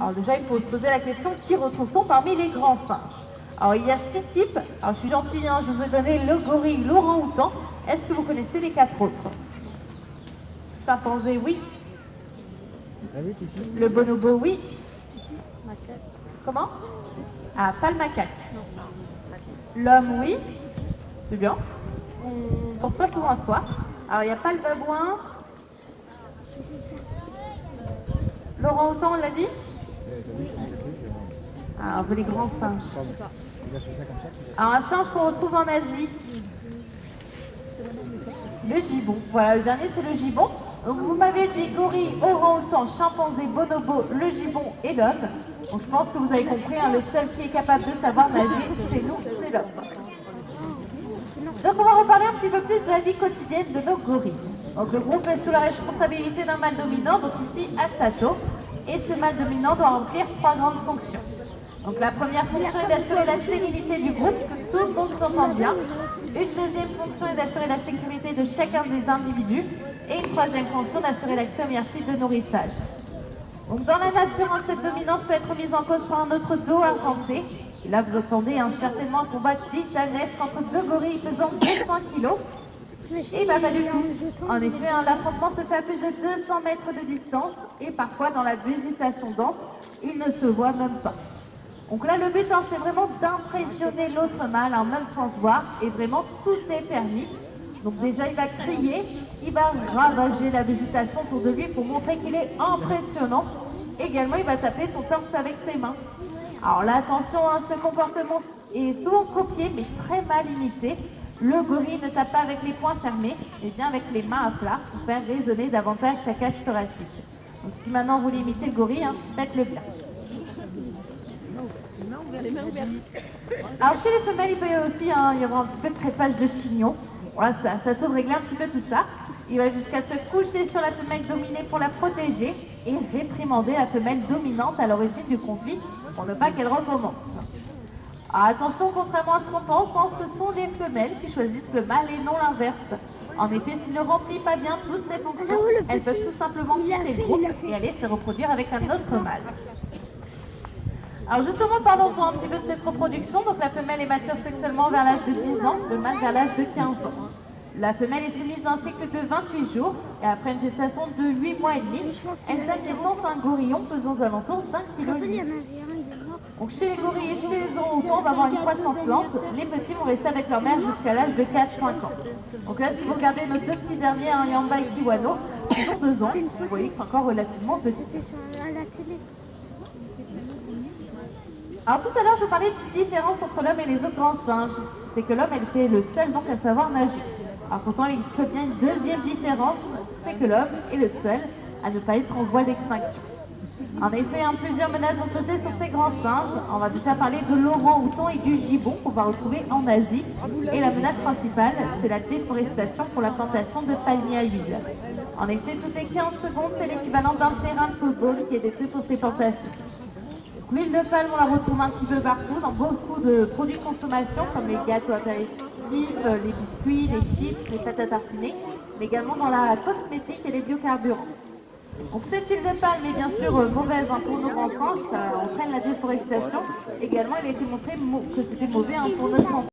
Alors déjà, il faut se poser la question, qui retrouve-t-on parmi les grands singes? Alors il y a 6 types. Alors je suis gentille, hein, je vous ai donné le gorille, l'orang-outan. Est-ce que vous connaissez les 4 autres? Chimpanzé, oui. Le bonobo, oui. Comment? Ah, pas le macaque. L'homme, oui. C'est bien. On pense pas souvent à soi. Alors il n'y a pas le babouin. L'orang-outan, on l'a dit? Ah, on veut les grands singes. Alors un singe qu'on retrouve en Asie. Le gibbon. Voilà, le dernier c'est le gibbon. Donc vous m'avez dit gorille, orang-outan, chimpanzé, bonobo, le gibbon et l'homme. Donc je pense que vous avez compris, hein, le seul qui est capable de savoir nager, c'est nous, c'est l'homme. Donc on va reparler un petit peu plus de la vie quotidienne de nos gorilles. Donc le groupe est sous la responsabilité d'un mâle dominant, donc ici Asato. Et ce mâle dominant doit remplir 3 grandes fonctions. Donc la première fonction est d'assurer la sérénité du groupe, que tout le monde s'entende bien. Une deuxième fonction est d'assurer la sécurité de chacun des individus. Et une troisième fonction d'assurer l'accès aux merci de nourrissage. Donc dans la nature, cette dominance peut être mise en cause par un autre dos argenté. Et là vous entendez certainement un combat titanesque entre 2 gorilles pesant 200 kg. Et bah pas du tout. En effet, l'affrontement se fait à plus de 200 mètres de distance et parfois dans la végétation dense, ils ne se voient même pas. Donc là, le but, c'est vraiment d'impressionner l'autre mâle, même sans se voir, et vraiment tout est permis. Donc déjà, il va crier, il va ravager la végétation autour de lui pour montrer qu'il est impressionnant. Également, il va taper son torse avec ses mains. Alors là, attention, ce comportement est souvent copié, mais très mal imité. Le gorille ne tape pas avec les poings fermés, mais bien avec les mains à plat pour faire résonner davantage sa cage thoracique. Donc si maintenant vous voulez imiter le gorille, faites-le bien. Alors chez les femelles, il peut aussi y avoir un petit peu de crépage de chignon. Voilà, ça tourne régler un petit peu tout ça. Il va jusqu'à se coucher sur la femelle dominée pour la protéger et réprimander la femelle dominante à l'origine du conflit pour ne pas qu'elle recommence. Alors attention, contrairement à ce qu'on pense, ce sont les femelles qui choisissent le mâle et non l'inverse. En effet, s'il ne remplit pas bien toutes ses fonctions, elles peuvent tout simplement quitter le groupe et aller se reproduire avec un autre mâle. Alors justement, parlons-en un petit peu de cette reproduction. Donc la femelle est mature sexuellement vers l'âge de 10 ans, le mâle vers l'âge de 15 ans. La femelle est soumise à un cycle de 28 jours et après une gestation de 8 mois et demi, elle donne naissance à un gorillon pesant aux alentours d'1,5 kg. Donc chez les gorilles et chez les orang-outans, on va avoir une croissance lente. Les petits vont rester avec leur mère jusqu'à l'âge de 4-5 ans. Donc là, si vous regardez nos 2 petits derniers, Yamba et Kiwano, ils ont 2 ans. Vous voyez qu'ils sont encore relativement petits. Alors tout à l'heure, je vous parlais d'une différence entre l'homme et les autres grands singes. C'était que l'homme était le seul donc à savoir nager. Alors pourtant, il existe bien une deuxième différence, c'est que l'homme est le seul à ne pas être en voie d'extinction. En effet, plusieurs menaces vont peser sur ces grands singes. On va déjà parler de l'orang-outan et du gibbon qu'on va retrouver en Asie. Et la menace principale, c'est la déforestation pour la plantation de palmiers à huile. En effet, toutes les 15 secondes, c'est l'équivalent d'un terrain de football qui est détruit pour ces plantations. L'huile de palme, on la retrouve un petit peu partout, dans beaucoup de produits de consommation, comme les gâteaux apéritifs, les biscuits, les chips, les pâtes à tartiner, mais également dans la cosmétique et les biocarburants. Donc cette huile de palme est bien sûr mauvaise pour nos grands singes, ça entraîne la déforestation. Également, il a été montré que c'était mauvais pour notre santé.